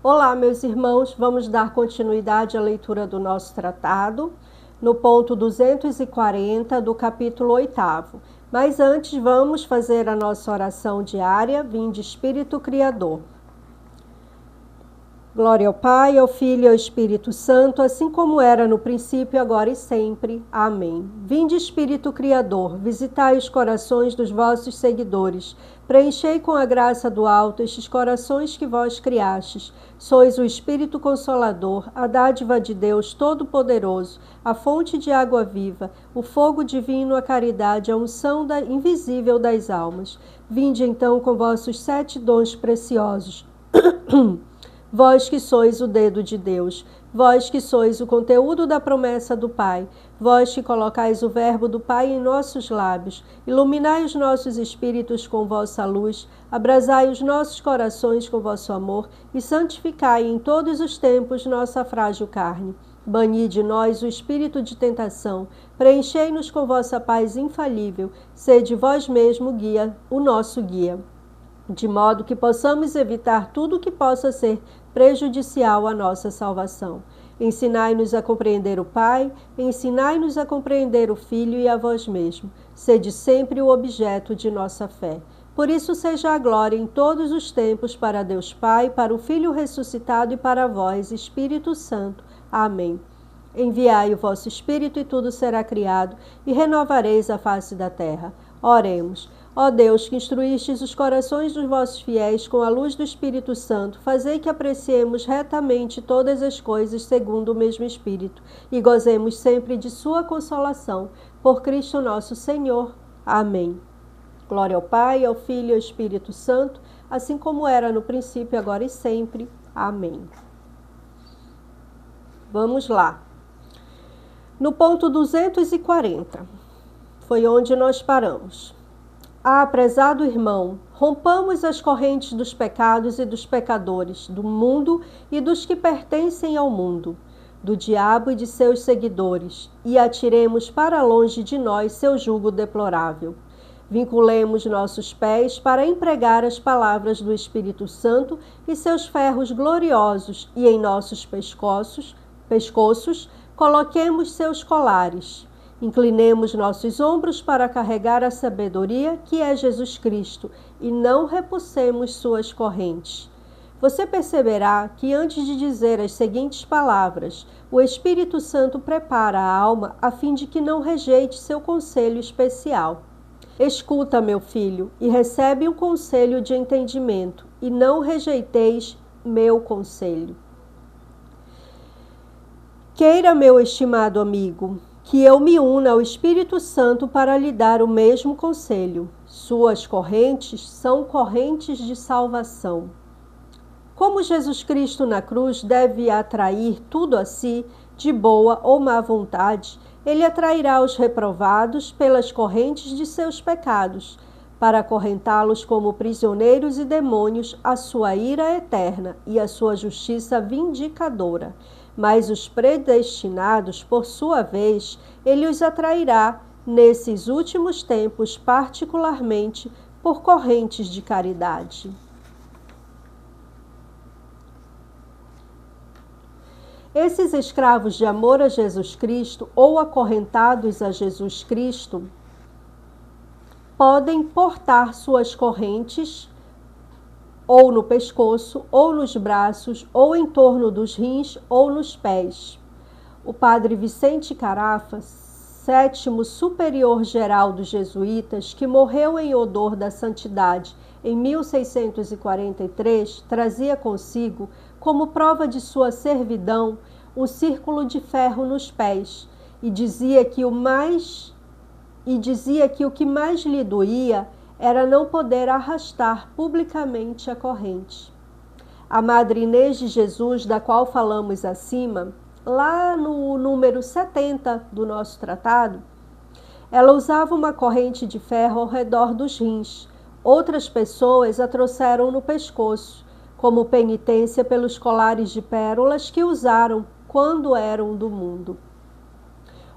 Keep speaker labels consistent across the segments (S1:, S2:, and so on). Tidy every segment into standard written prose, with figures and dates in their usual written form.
S1: Olá, meus irmãos, vamos dar continuidade à leitura do nosso tratado, no ponto 240 do capítulo 8º. Mas antes, vamos fazer a nossa oração diária, Vinde Espírito Criador. Glória ao Pai, ao Filho e ao Espírito Santo, assim como era no princípio, agora e sempre. Amém. Vinde Espírito Criador, visitai os corações dos vossos seguidores, preenchei com a graça do alto estes corações que vós criastes. Sois o Espírito Consolador, a dádiva de Deus Todo-Poderoso, a fonte de água viva, o fogo divino, a caridade, a unção invisível das almas. Vinde então com vossos 7 dons preciosos. Vós que sois o dedo de Deus, vós que sois o conteúdo da promessa do Pai, vós que colocais o verbo do Pai em nossos lábios, iluminai os nossos espíritos com vossa luz, abrasai os nossos corações com vosso amor e santificai em todos os tempos nossa frágil carne. Bani de nós o espírito de tentação, preenchei-nos com vossa paz infalível, sede vós mesmo guia, o nosso guia, de modo que possamos evitar tudo que possa ser prejudicial à nossa salvação. Ensinai-nos a compreender o Pai, ensinai-nos a compreender o Filho e a vós mesmo. Sede sempre o objeto de nossa fé. Por isso seja a glória em todos os tempos para Deus Pai, para o Filho ressuscitado e para vós, Espírito Santo. Amém. Enviai o vosso Espírito e tudo será criado, e renovareis a face da terra. Oremos. Ó Deus, que instruístes os corações dos vossos fiéis com a luz do Espírito Santo, fazei que apreciemos retamente todas as coisas segundo o mesmo Espírito e gozemos sempre de sua consolação. Por Cristo nosso Senhor. Amém. Glória ao Pai, ao Filho e ao Espírito Santo, assim como era no princípio, agora e sempre. Amém. Vamos lá. No ponto 240, foi onde nós paramos. Ah, prezado irmão, rompamos as correntes dos pecados e dos pecadores, do mundo e dos que pertencem ao mundo, do diabo e de seus seguidores, e atiremos para longe de nós seu jugo deplorável. Vinculemos nossos pés para empregar as palavras do Espírito Santo e seus ferros gloriosos, e em nossos pescoços coloquemos seus colares. Inclinemos nossos ombros para carregar a sabedoria que é Jesus Cristo e não repulsemos suas correntes. Você perceberá que antes de dizer as seguintes palavras, o Espírito Santo prepara a alma a fim de que não rejeite seu conselho especial. Escuta, meu filho, e recebe um conselho de entendimento, e não rejeiteis meu conselho. Queira, meu estimado amigo, que eu me una ao Espírito Santo para lhe dar o mesmo conselho. Suas correntes são correntes de salvação. Como Jesus Cristo na cruz deve atrair tudo a si, de boa ou má vontade, ele atrairá os reprovados pelas correntes de seus pecados, para acorrentá-los como prisioneiros e demônios à sua ira eterna e à sua justiça vindicadora. Mas os predestinados, por sua vez, ele os atrairá, nesses últimos tempos, particularmente por correntes de caridade. Esses escravos de amor a Jesus Cristo, ou acorrentados a Jesus Cristo, podem portar suas correntes ou no pescoço, ou nos braços, ou em torno dos rins, ou nos pés. O padre Vicente Carafa, 7º superior geral dos jesuítas, que morreu em odor da santidade em 1643, trazia consigo, como prova de sua servidão, um círculo de ferro nos pés, e dizia que o que mais lhe doía era não poder arrastar publicamente a corrente. A Madre Inês de Jesus, da qual falamos acima, lá no número 70 do nosso tratado, ela usava uma corrente de ferro ao redor dos rins. Outras pessoas a trouxeram no pescoço, como penitência pelos colares de pérolas que usaram quando eram do mundo.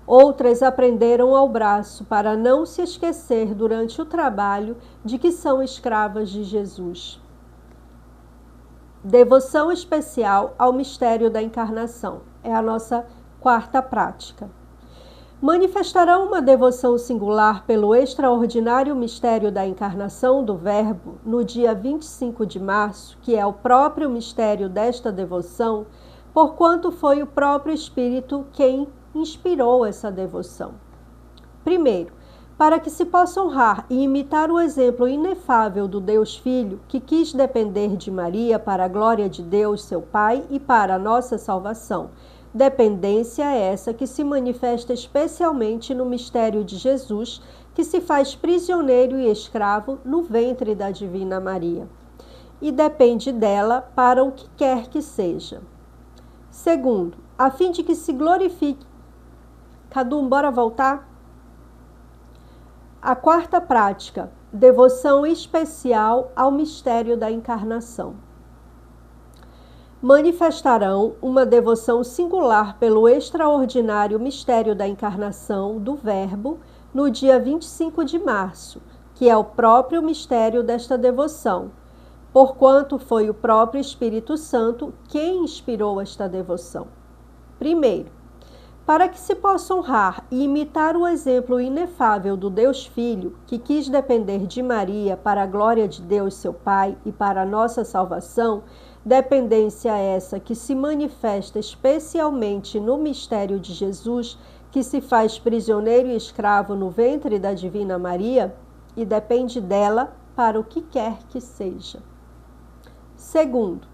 S1: Outras aprenderam ao braço para não se esquecer durante o trabalho de que são escravas de Jesus. Devoção especial ao mistério da encarnação. É a nossa quarta prática. Manifestarão uma devoção singular pelo extraordinário mistério da encarnação do Verbo no dia 25 de março, que é o próprio mistério desta devoção, porquanto foi o próprio Espírito quem inspirou essa devoção. Primeiro, para que se possa honrar e imitar o exemplo inefável do Deus Filho, que quis depender de Maria para a glória de Deus, seu Pai, e para a nossa salvação. Dependência essa que se manifesta especialmente no mistério de Jesus, que se faz prisioneiro e escravo no ventre da Divina Maria, e depende dela para o que quer que seja. Segundo, a fim de que se glorifique... Cadum, bora voltar? A quarta prática, devoção especial ao mistério da encarnação. Manifestarão uma devoção singular pelo extraordinário mistério da encarnação do Verbo no dia 25 de março, que é o próprio mistério desta devoção, porquanto foi o próprio Espírito Santo quem inspirou esta devoção. Primeiro, para que se possa honrar e imitar o exemplo inefável do Deus Filho, que quis depender de Maria para a glória de Deus, seu Pai, e para a nossa salvação, dependência essa que se manifesta especialmente no mistério de Jesus, que se faz prisioneiro e escravo no ventre da Divina Maria, e depende dela para o que quer que seja. Segundo,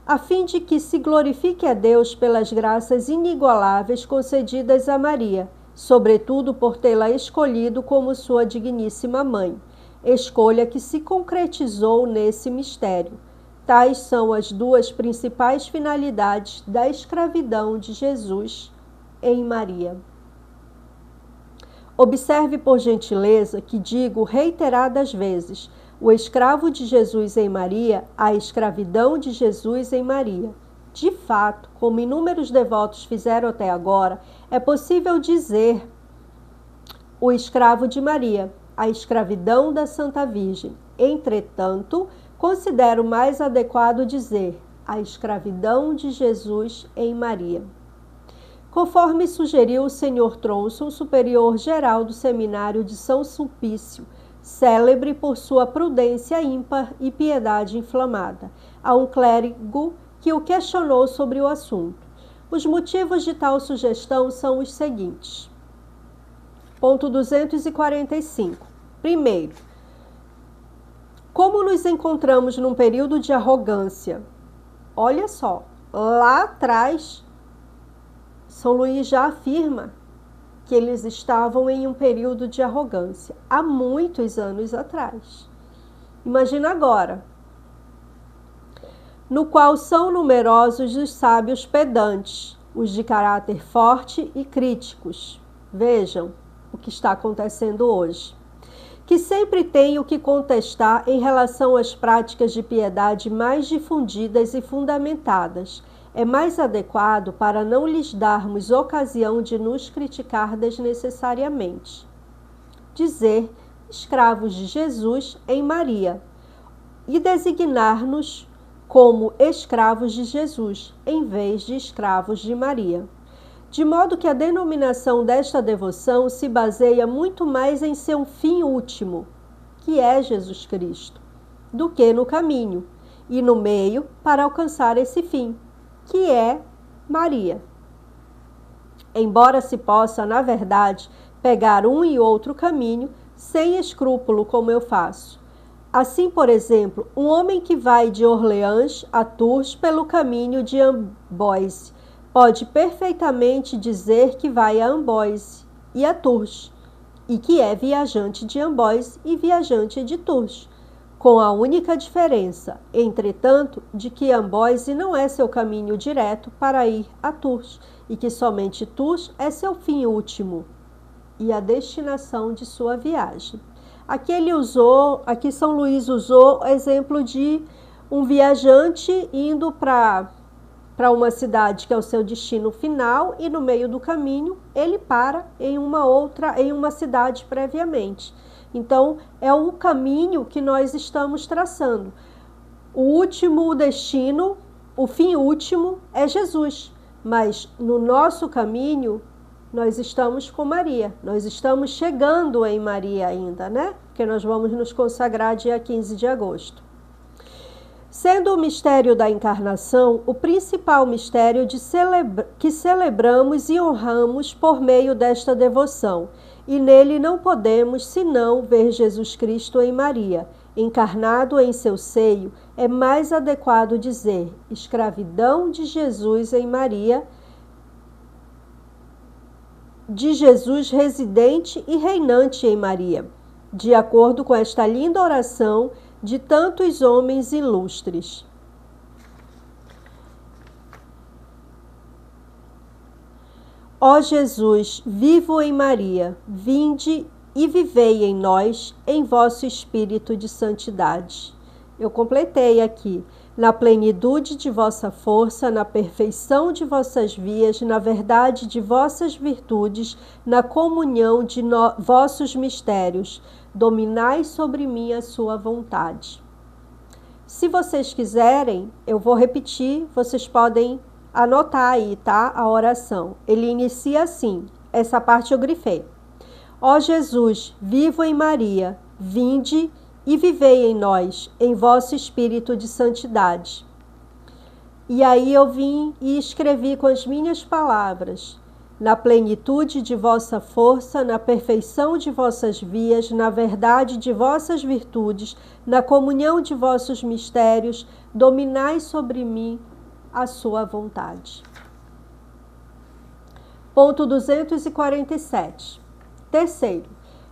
S1: a fim de que se glorifique a Deus pelas graças inigualáveis concedidas a Maria, sobretudo por tê-la escolhido como sua digníssima mãe, escolha que se concretizou nesse mistério. Tais são as duas principais finalidades da escravidão de Jesus em Maria. Observe, por gentileza, que digo reiteradas vezes, o escravo de Jesus em Maria, a escravidão de Jesus em Maria. De fato, como inúmeros devotos fizeram até agora, é possível dizer o escravo de Maria, a escravidão da Santa Virgem. Entretanto, considero mais adequado dizer a escravidão de Jesus em Maria. Conforme sugeriu o Sr. Tronson, superior geral do Seminário de São Sulpício, célebre por sua prudência ímpar e piedade inflamada, a um clérigo que o questionou sobre o assunto. Os motivos de tal sugestão são os seguintes. Ponto 245. Primeiro, como nos encontramos num período de arrogância, olha só, lá atrás, São Luís já afirma que eles estavam em um período de arrogância, há muitos anos atrás. Imagina agora, no qual são numerosos os sábios pedantes, os de caráter forte e críticos. Vejam o que está acontecendo hoje. Que sempre têm o que contestar em relação às práticas de piedade mais difundidas e fundamentadas. É mais adequado para não lhes darmos ocasião de nos criticar desnecessariamente. Dizer escravos de Jesus em Maria e designar-nos como escravos de Jesus, em vez de escravos de Maria. De modo que a denominação desta devoção se baseia muito mais em seu fim último, que é Jesus Cristo, do que no caminho e no meio para alcançar esse fim, que é Maria. Embora se possa, na verdade, pegar um e outro caminho sem escrúpulo, como eu faço. Assim, por exemplo, um homem que vai de Orleans a Tours pelo caminho de Amboise pode perfeitamente dizer que vai a Amboise e a Tours, e que é viajante de Amboise e viajante de Tours, com a única diferença, entretanto, de que Amboise não é seu caminho direto para ir a Tours, e que somente Tours é seu fim último e a destinação de sua viagem. Aqui São Luís usou o exemplo de um viajante indo para uma cidade que é o seu destino final e no meio do caminho ele para em uma cidade previamente. Então, é o caminho que nós estamos traçando. O último destino, o fim último é Jesus, mas no nosso caminho nós estamos com Maria, nós estamos chegando em Maria ainda, né? Porque nós vamos nos consagrar dia 15 de agosto. Sendo o mistério da encarnação o principal mistério que celebramos e honramos por meio desta devoção, e nele não podemos senão ver Jesus Cristo em Maria, encarnado em seu seio, é mais adequado dizer escravidão de Jesus em Maria, de Jesus residente e reinante em Maria, de acordo com esta linda oração de tantos homens ilustres. Ó Jesus, vivo em Maria, vinde e vivei em nós, em vosso espírito de santidade. Eu completei aqui. Na plenitude de vossa força, na perfeição de vossas vias, na verdade de vossas virtudes, na comunhão de vossos mistérios, dominai sobre mim a sua vontade. Se vocês quiserem, eu vou repetir, vocês podem anotar aí, tá? A oração. Ele inicia assim, essa parte eu grifei. Ó Jesus, vivo em Maria, vinde e vivei em nós, em vosso espírito de santidade. E aí eu vim e escrevi com as minhas palavras, na plenitude de vossa força, na perfeição de vossas vias, na verdade de vossas virtudes, na comunhão de vossos mistérios, dominai sobre mim a sua vontade. Ponto 247. Terceiro,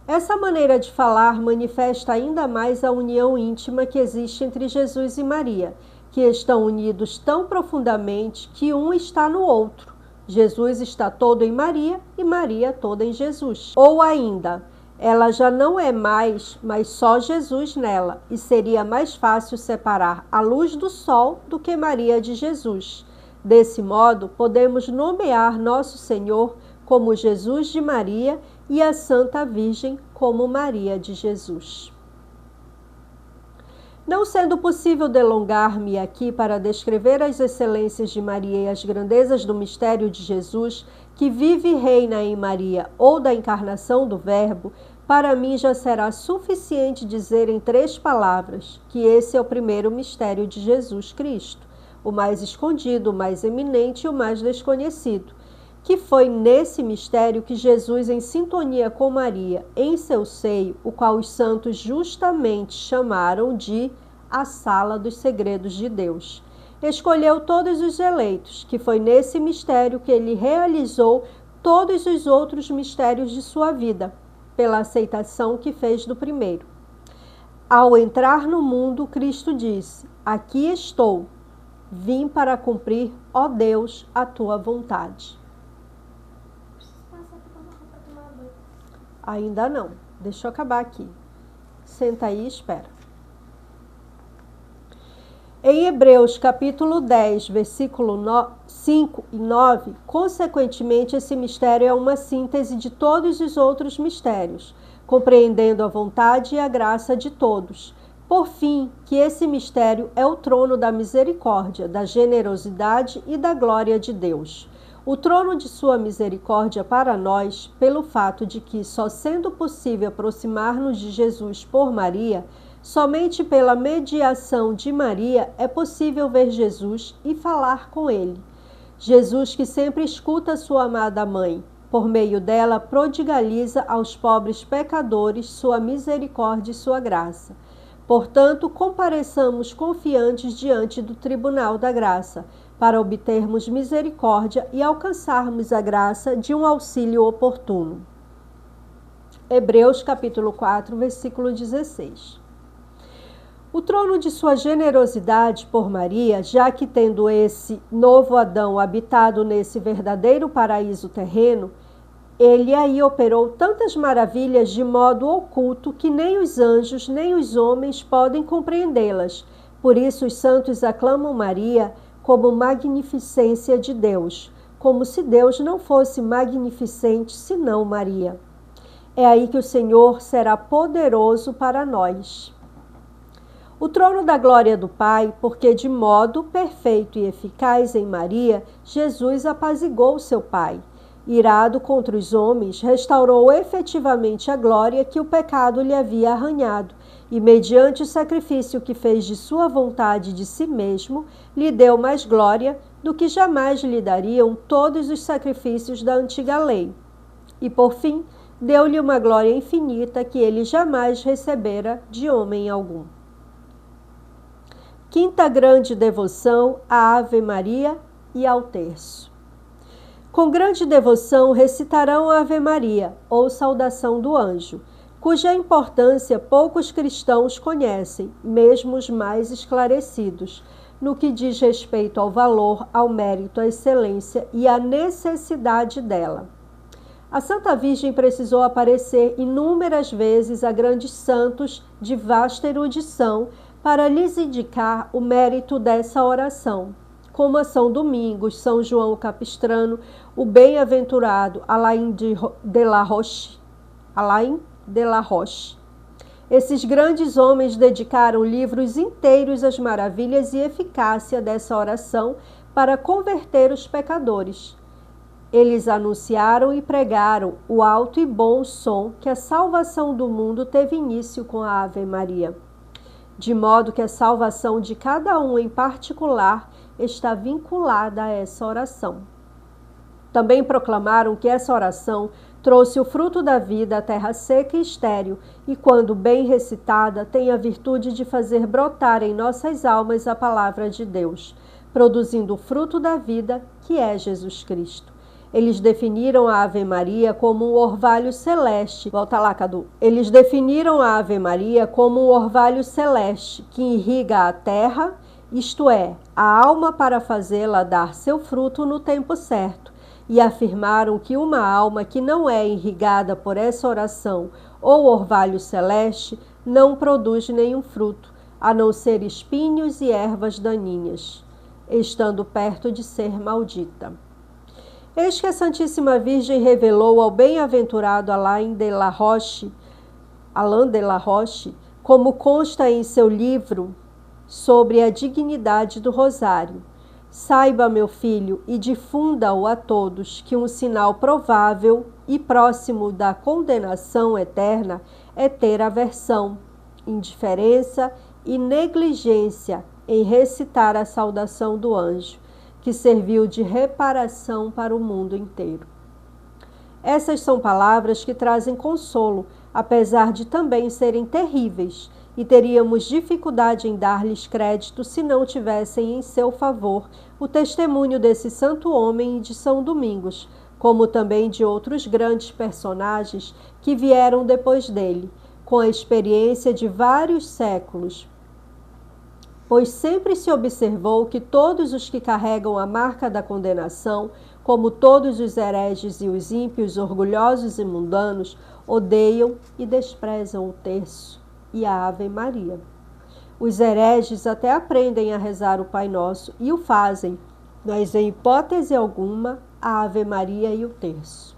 S1: essa maneira de falar manifesta ainda mais a união íntima que existe entre Jesus e Maria, que estão unidos tão profundamente que um está no outro. Jesus está todo em Maria e Maria toda em Jesus. Ou ainda, ela já não é mais, mas só Jesus nela, e seria mais fácil separar a luz do sol do que Maria de Jesus. Desse modo, podemos nomear Nosso Senhor como Jesus de Maria e a Santa Virgem como Maria de Jesus. Não sendo possível delongar-me aqui para descrever as excelências de Maria e as grandezas do mistério de Jesus, que vive e reina em Maria, ou da encarnação do Verbo, para mim já será suficiente dizer em 3 palavras que esse é o primeiro mistério de Jesus Cristo, o mais escondido, o mais eminente e o mais desconhecido, que foi nesse mistério que Jesus, em sintonia com Maria, em seu seio, o qual os santos justamente chamaram de a sala dos segredos de Deus, escolheu todos os eleitos, que foi nesse mistério que ele realizou todos os outros mistérios de sua vida, pela aceitação que fez do primeiro. Ao entrar no mundo, Cristo disse: aqui estou, vim para cumprir, ó Deus, a tua vontade. Ainda não. Deixa eu acabar aqui. Senta aí e espera. Em Hebreus capítulo 10, versículo 5 e 9, consequentemente, esse mistério é uma síntese de todos os outros mistérios, compreendendo a vontade e a graça de todos. Por fim, que esse mistério é o trono da misericórdia, da generosidade e da glória de Deus. O trono de sua misericórdia para nós, pelo fato de que, só sendo possível aproximar-nos de Jesus por Maria, somente pela mediação de Maria é possível ver Jesus e falar com ele. Jesus, que sempre escuta sua amada mãe, por meio dela prodigaliza aos pobres pecadores sua misericórdia e sua graça. Portanto, compareçamos confiantes diante do tribunal da graça, para obtermos misericórdia e alcançarmos a graça de um auxílio oportuno. Hebreus capítulo 4, versículo 16. O trono de sua generosidade por Maria, já que tendo esse novo Adão habitado nesse verdadeiro paraíso terreno, ele aí operou tantas maravilhas de modo oculto que nem os anjos nem os homens podem compreendê-las. Por isso os santos aclamam Maria como magnificência de Deus, como se Deus não fosse magnificente senão Maria. É aí que o Senhor será poderoso para nós. O trono da glória do Pai, porque de modo perfeito e eficaz em Maria, Jesus apaziguou seu Pai. Irado contra os homens, restaurou efetivamente a glória que o pecado lhe havia arranhado, e mediante o sacrifício que fez de sua vontade de si mesmo, lhe deu mais glória do que jamais lhe dariam todos os sacrifícios da antiga lei. E, por fim, deu-lhe uma glória infinita que ele jamais recebera de homem algum. Quinta grande devoção à Ave Maria e ao Terço. Com grande devoção recitarão a Ave Maria, ou saudação do anjo, cuja importância poucos cristãos conhecem, mesmo os mais esclarecidos, no que diz respeito ao valor, ao mérito, à excelência e à necessidade dela. A Santa Virgem precisou aparecer inúmeras vezes a grandes santos de vasta erudição para lhes indicar o mérito dessa oração, como a São Domingos, São João Capistrano, o bem-aventurado Alain de la Roche. Esses grandes homens dedicaram livros inteiros às maravilhas e eficácia dessa oração para converter os pecadores. Eles anunciaram e pregaram o alto e bom som que a salvação do mundo teve início com a Ave Maria, de modo que a salvação de cada um em particular está vinculada a essa oração. Também proclamaram que essa oração trouxe o fruto da vida à terra seca e estéril, e quando bem recitada, tem a virtude de fazer brotar em nossas almas a palavra de Deus, produzindo o fruto da vida, que é Jesus Cristo. Eles definiram a Ave Maria como um orvalho celeste. Volta lá, Cadu. Eles definiram a Ave Maria como um orvalho celeste que irriga a terra, isto é, a alma para fazê-la dar seu fruto no tempo certo. E afirmaram que uma alma que não é irrigada por essa oração ou orvalho celeste não produz nenhum fruto, a não ser espinhos e ervas daninhas, estando perto de ser maldita. Eis que a Santíssima Virgem revelou ao bem-aventurado Alain de la Roche, como consta em seu livro sobre a dignidade do rosário. Saiba, meu filho, e difunda-o a todos, que um sinal provável e próximo da condenação eterna é ter aversão, indiferença e negligência em recitar a saudação do anjo, que serviu de reparação para o mundo inteiro. Essas são palavras que trazem consolo, apesar de também serem terríveis, e teríamos dificuldade em dar-lhes crédito se não tivessem em seu favor o testemunho desse santo homem e de São Domingos, como também de outros grandes personagens que vieram depois dele, com a experiência de vários séculos, pois sempre se observou que todos os que carregam a marca da condenação, como todos os hereges e os ímpios orgulhosos e mundanos, odeiam e desprezam o terço e a Ave Maria. Os hereges até aprendem a rezar o Pai Nosso e o fazem, mas em hipótese alguma a Ave Maria e o terço.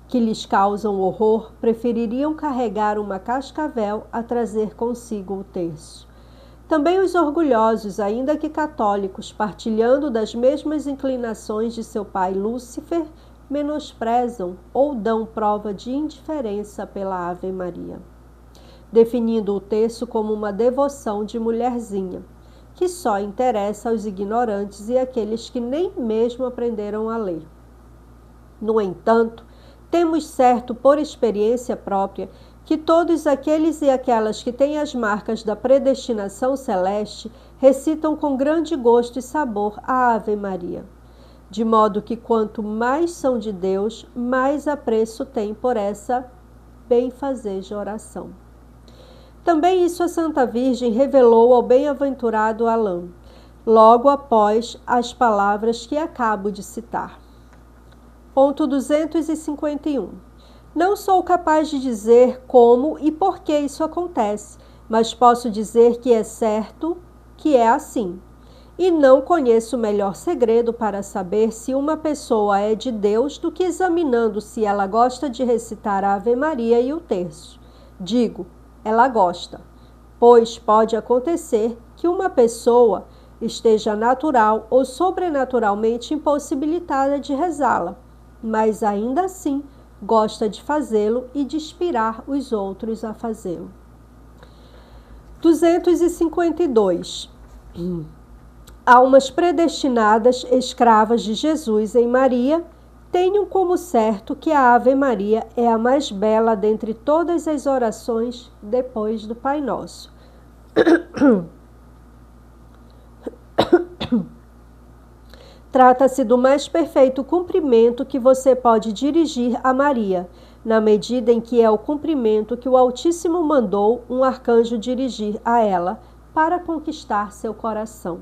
S1: Que lhes causam horror, prefeririam carregar uma cascavel a trazer consigo o terço. Também os orgulhosos, ainda que católicos, partilhando das mesmas inclinações de seu pai Lúcifer, menosprezam ou dão prova de indiferença pela Ave Maria, definindo o terço como uma devoção de mulherzinha, que só interessa aos ignorantes e àqueles que nem mesmo aprenderam a ler. No entanto, temos certo por experiência própria que todos aqueles e aquelas que têm as marcas da predestinação celeste recitam com grande gosto e sabor a Ave Maria, de modo que quanto mais são de Deus, mais apreço têm por essa benfazeja oração. Também isso a Santa Virgem revelou ao bem-aventurado Alain, logo após as palavras que acabo de citar. Ponto 251. Não sou capaz de dizer como e por que isso acontece, mas posso dizer que é certo que é assim. E não conheço melhor segredo para saber se uma pessoa é de Deus do que examinando se ela gosta de recitar a Ave Maria e o terço. Digo, ela gosta. pois pode acontecer que uma pessoa esteja natural ou sobrenaturalmente impossibilitada de rezá-la, mas ainda assim gosta de fazê-lo e de inspirar os outros a fazê-lo. 252. Almas predestinadas, escravas de Jesus em Maria, tenham como certo que a Ave Maria é a mais bela dentre todas as orações depois do Pai Nosso. Trata-se do mais perfeito cumprimento que você pode dirigir a Maria, na medida em que é o cumprimento que o Altíssimo mandou um arcanjo dirigir a ela para conquistar seu coração.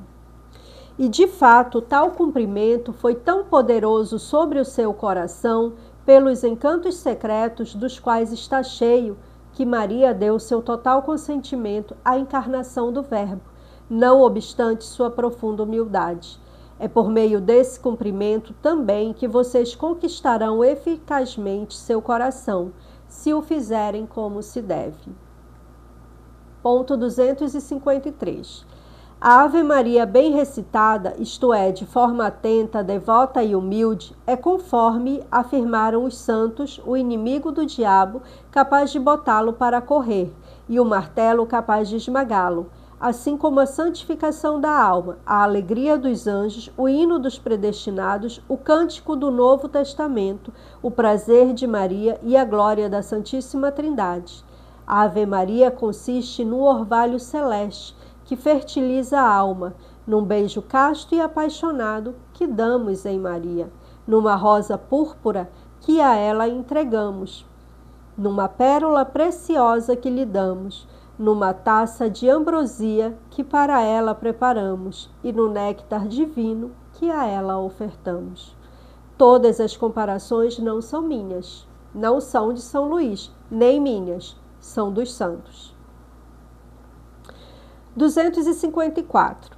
S1: E de fato, tal cumprimento foi tão poderoso sobre o seu coração, pelos encantos secretos dos quais está cheio, que Maria deu seu total consentimento à encarnação do Verbo, não obstante sua profunda humildade. É por meio desse cumprimento também que vocês conquistarão eficazmente seu coração, se o fizerem como se deve. Ponto 253. A Ave Maria bem recitada, isto é, de forma atenta, devota e humilde, é conforme afirmaram os santos, o inimigo do diabo capaz de botá-lo para correr, e o martelo capaz de esmagá-lo, assim como a santificação da alma, a alegria dos anjos, o hino dos predestinados, o cântico do Novo Testamento, o prazer de Maria e a glória da Santíssima Trindade. A Ave Maria consiste num orvalho celeste que fertiliza a alma, num beijo casto e apaixonado que damos em Maria, numa rosa púrpura que a ela entregamos, numa pérola preciosa que lhe damos, numa taça de ambrosia que para ela preparamos e no néctar divino que a ela ofertamos. Todas as comparações não são minhas, não são de São Luís, nem minhas, são dos santos. 254.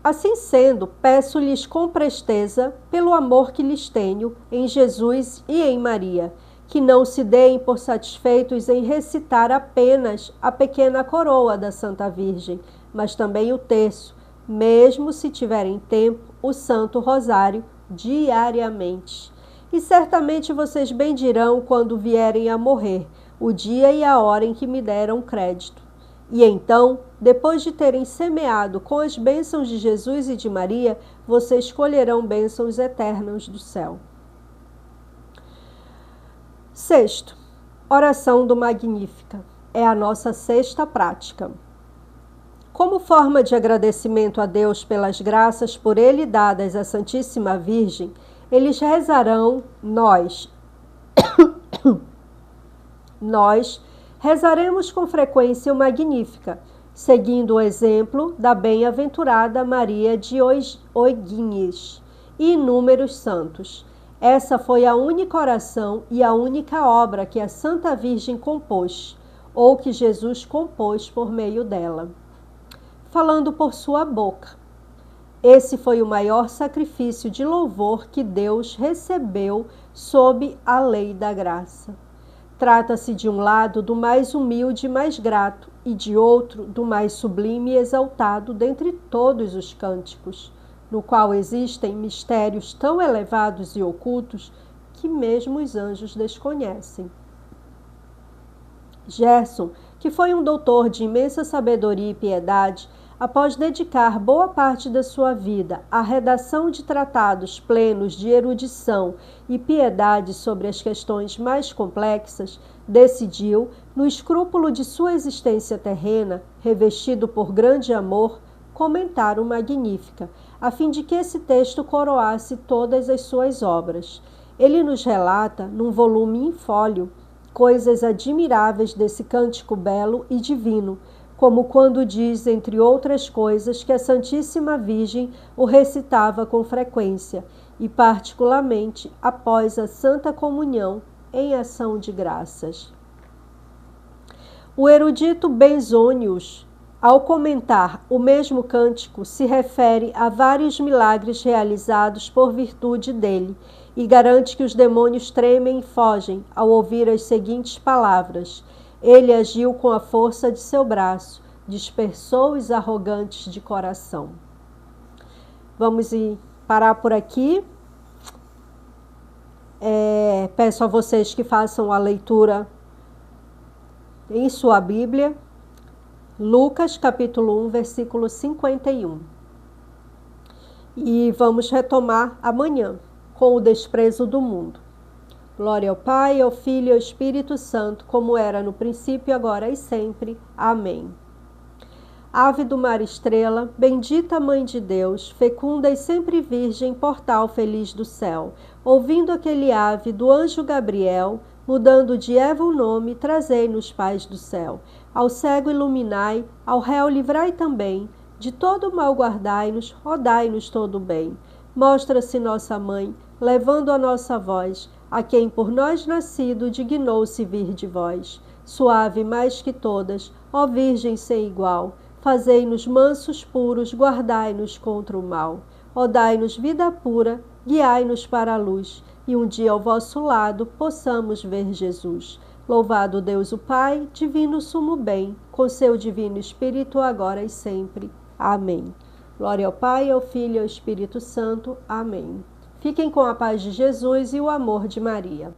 S1: Assim sendo, peço-lhes com presteza, pelo amor que lhes tenho em Jesus e em Maria, que não se deem por satisfeitos em recitar apenas a pequena coroa da Santa Virgem, mas também o terço, mesmo se tiverem tempo, o Santo Rosário diariamente. E certamente vocês bem dirão quando vierem a morrer, o dia e a hora em que me deram crédito. E então, depois de terem semeado com as bênçãos de Jesus e de Maria, vocês colherão bênçãos eternas do céu. 6. Oração do Magnífica. É a nossa sexta prática. Como forma de agradecimento a Deus pelas graças por Ele dadas à Santíssima Virgem, eles rezarão, nós rezaremos com frequência o Magnífica, seguindo o exemplo da bem-aventurada Maria de Oignies e inúmeros santos. Essa foi a única oração e a única obra que a Santa Virgem compôs, ou que Jesus compôs por meio dela. Falando por sua boca. Esse foi o maior sacrifício de louvor que Deus recebeu sob a lei da graça. Trata-se de um lado do mais humilde e mais grato, e de outro do mais sublime e exaltado dentre todos os cânticos, no qual existem mistérios tão elevados e ocultos que mesmo os anjos desconhecem. Gerson, que foi um doutor de imensa sabedoria e piedade, após dedicar boa parte da sua vida à redação de tratados plenos de erudição e piedade sobre as questões mais complexas, decidiu, no escrúpulo de sua existência terrena, revestido por grande amor, comentar o Magnífica, a fim de que esse texto coroasse todas as suas obras. Ele nos relata, num volume em fólio, coisas admiráveis desse cântico belo e divino, como quando diz, entre outras coisas, que a Santíssima Virgem o recitava com frequência, e particularmente após a Santa Comunhão, em ação de graças. O erudito Benzônius, ao comentar o mesmo cântico, se refere a vários milagres realizados por virtude dele, e garante que os demônios tremem e fogem ao ouvir as seguintes palavras: ele agiu com a força de seu braço, dispersou os arrogantes de coração. Vamos parar por aqui. Peço a vocês que façam a leitura em sua Bíblia, Lucas capítulo 1, versículo 51. E vamos retomar amanhã com o desprezo do mundo. Glória ao Pai, ao Filho e ao Espírito Santo, como era no princípio, agora e sempre. Amém. Ave do mar estrela, bendita Mãe de Deus, fecunda e sempre virgem, portal feliz do céu. Ouvindo aquele ave do anjo Gabriel, mudando de Eva o nome, trazei-nos paz do céu. Ao cego iluminai, ao réu livrai também, de todo mal guardai-nos, rodai-nos todo o bem. Mostra-se nossa mãe, levando a nossa voz, a quem por nós nascido dignou-se vir de vós. Suave mais que todas, ó Virgem sem igual, fazei-nos mansos puros, guardai-nos contra o mal. Ó dai-nos vida pura, guiai-nos para a luz, e um dia ao vosso lado possamos ver Jesus. Louvado Deus o Pai, divino sumo bem, com seu divino Espírito agora e sempre. Amém. Glória ao Pai, ao Filho e ao Espírito Santo. Amém. Fiquem com a paz de Jesus e o amor de Maria.